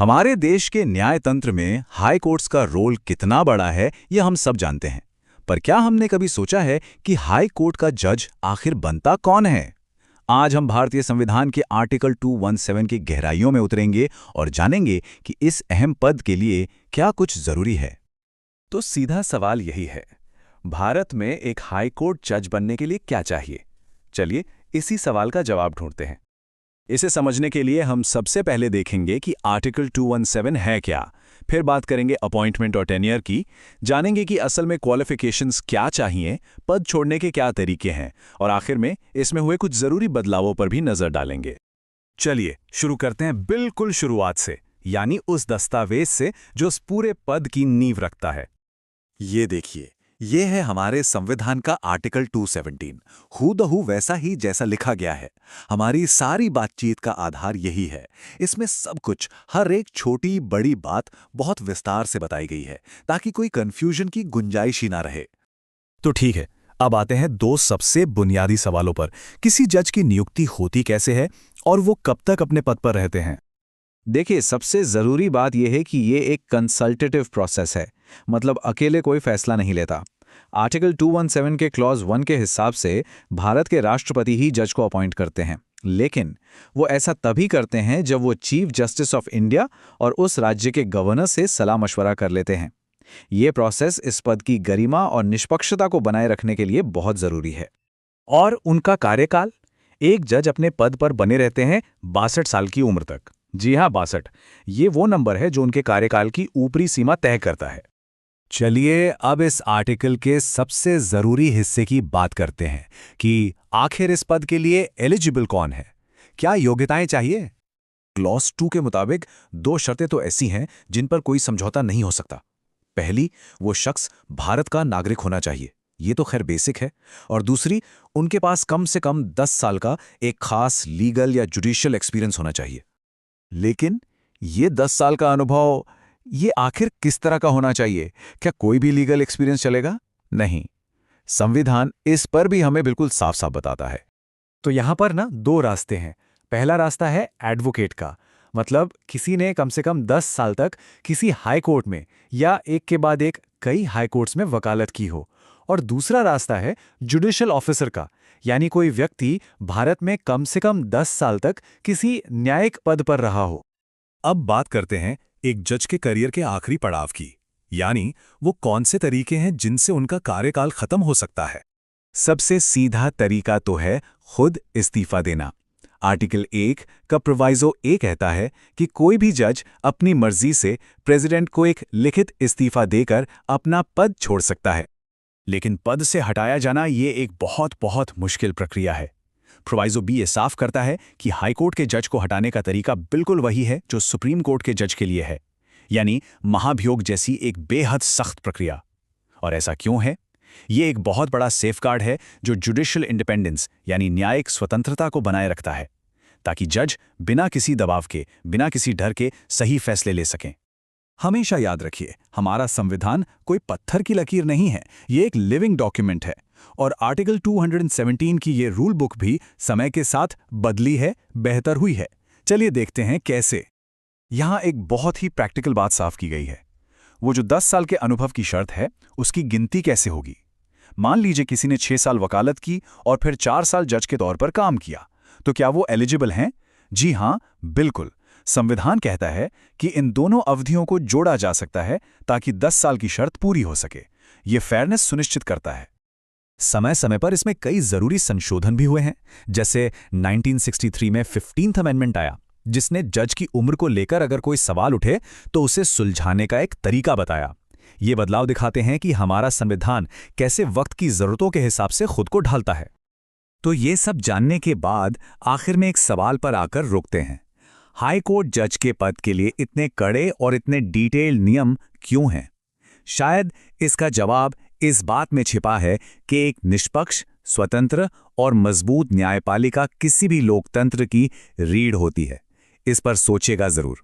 हमारे देश के न्यायतंत्र में हाई कोर्ट्स का रोल कितना बड़ा है यह हम सब जानते हैं। पर क्या हमने कभी सोचा है कि हाई कोर्ट का जज आखिर बनता कौन है? आज हम भारतीय संविधान के आर्टिकल 217 की गहराइयों में उतरेंगे और जानेंगे कि इस अहम पद के लिए क्या कुछ जरूरी है। तो सीधा सवाल यही है, भारत में एक हाई कोर्ट जज बनने के लिए क्या चाहिए? चलिए इसी सवाल का जवाब ढूंढते हैं। इसे समझने के लिए हम सबसे पहले देखेंगे कि आर्टिकल 217 है क्या, फिर बात करेंगे अपॉइंटमेंट और टेन्योर की, जानेंगे कि असल में क्वालिफिकेशंस क्या चाहिए, पद छोड़ने के क्या तरीके हैं, और आखिर में इसमें हुए कुछ जरूरी बदलावों पर भी नजर डालेंगे। चलिए शुरू करते हैं बिल्कुल शुरुआत से, यानी उस दस्तावेज से जो उस पूरे पद की नींव रखता है। ये देखिए, ये है हमारे संविधान का आर्टिकल 217, हूबहू वैसा ही जैसा लिखा गया है। हमारी सारी बातचीत का आधार यही है। इसमें सब कुछ, हर एक छोटी बड़ी बात बहुत विस्तार से बताई गई है, ताकि कोई कंफ्यूजन की गुंजाइश ही ना रहे। तो ठीक है, अब आते हैं दो सबसे बुनियादी सवालों पर। किसी जज की नियुक्ति होती कैसे है और वो कब तक अपने पद पर रहते हैं? देखिए, सबसे ज़रूरी बात यह है कि ये एक कंसल्टेटिव प्रोसेस है, मतलब अकेले कोई फैसला नहीं लेता। आर्टिकल 217 के क्लॉज 1 के हिसाब से भारत के राष्ट्रपति ही जज को अपॉइंट करते हैं, लेकिन वो ऐसा तभी करते हैं जब वो चीफ जस्टिस ऑफ इंडिया और उस राज्य के गवर्नर से सलाह मशवरा कर लेते हैं। ये प्रोसेस इस पद की गरिमा और निष्पक्षता को बनाए रखने के लिए बहुत ज़रूरी है। और उनका कार्यकाल? एक जज अपने पद पर बने रहते हैं 62 साल की उम्र तक। जी हाँ, 62। ये वो नंबर है जो उनके कार्यकाल की ऊपरी सीमा तय करता है। चलिए अब इस आर्टिकल के सबसे जरूरी हिस्से की बात करते हैं कि आखिर इस पद के लिए एलिजिबल कौन है, क्या योग्यताएं चाहिए। क्लॉज 2 के मुताबिक दो शर्तें तो ऐसी हैं जिन पर कोई समझौता नहीं हो सकता। पहली, वो शख्स भारत का नागरिक होना चाहिए, ये तो खैर बेसिक है। और दूसरी, उनके पास कम से कम 10 साल का एक खास लीगल या जुडिशियल एक्सपीरियंस होना चाहिए। लेकिन ये 10 साल का अनुभव, ये आखिर किस तरह का होना चाहिए? क्या कोई भी लीगल एक्सपीरियंस चलेगा? नहीं, संविधान इस पर भी हमें बिल्कुल साफ साफ बताता है। तो यहाँ पर ना दो रास्ते हैं। पहला रास्ता है एडवोकेट का, मतलब किसी ने कम से कम 10 साल तक किसी हाई कोर्ट में या एक के बाद एक कई हाई कोर्ट्स में वकालत की हो। और दूसरा रास्ता है जुडिशियल ऑफिसर का, यानी कोई व्यक्ति भारत में कम से कम 10 साल तक किसी न्यायिक पद पर रहा हो। अब बात करते हैं एक जज के करियर के आखिरी पड़ाव की, यानी वो कौन से तरीके हैं जिनसे उनका कार्यकाल खत्म हो सकता है। सबसे सीधा तरीका तो है खुद इस्तीफा देना। आर्टिकल 1 का प्रोवाइजो ए कहता है कि कोई भी जज अपनी मर्जी से प्रेसिडेंट को एक लिखित इस्तीफा देकर अपना पद छोड़ सकता है। लेकिन पद से हटाया जाना ये एक बहुत बहुत मुश्किल प्रक्रिया है। प्रोवाइजो बी ये साफ करता है कि हाई कोर्ट के जज को हटाने का तरीका बिल्कुल वही है जो सुप्रीम कोर्ट के जज के लिए है, यानी महाभियोग जैसी एक बेहद सख्त प्रक्रिया। और ऐसा क्यों है? ये एक बहुत बड़ा सेफगार्ड है जो जुडिशियल इंडिपेंडेंस यानी न्यायिक स्वतंत्रता को बनाए रखता है, ताकि जज बिना किसी दबाव के, बिना किसी डर के सही फैसले ले सकें। हमेशा याद रखिए, हमारा संविधान कोई पत्थर की लकीर नहीं है, ये एक लिविंग डॉक्यूमेंट है। और आर्टिकल 217 की ये रूल बुक भी समय के साथ बदली है, बेहतर हुई है। चलिए देखते हैं कैसे। यहाँ एक बहुत ही प्रैक्टिकल बात साफ की गई है। वो जो 10 साल के अनुभव की शर्त है, उसकी गिनती कैसे होगी? मान लीजिए किसी ने 6 साल वकालत की और फिर 4 साल जज के तौर पर काम किया, तो क्या वो एलिजिबल हैं? जी हाँ, बिल्कुल। संविधान कहता है कि इन दोनों अवधियों को जोड़ा जा सकता है ताकि 10 साल की शर्त पूरी हो सके। ये फेयरनेस सुनिश्चित करता है। समय समय पर इसमें कई जरूरी संशोधन भी हुए हैं, जैसे 1963 में 15th अमेंडमेंट आया, जिसने जज की उम्र को लेकर अगर कोई सवाल उठे तो उसे सुलझाने का एक तरीका बताया। ये बदलाव दिखाते हैं कि हमारा संविधान कैसे वक्त की जरूरतों के हिसाब से खुद को ढालता है। तो ये सब जानने के बाद आखिर में एक सवाल पर आकर रुकते हैं। हाई कोर्ट जज के पद के लिए इतने कड़े और इतने डिटेल्ड नियम क्यों हैं? शायद इसका जवाब इस बात में छिपा है कि एक निष्पक्ष, स्वतंत्र और मजबूत न्यायपालिका किसी भी लोकतंत्र की रीढ़ होती है। इस पर सोचिएगा जरूर।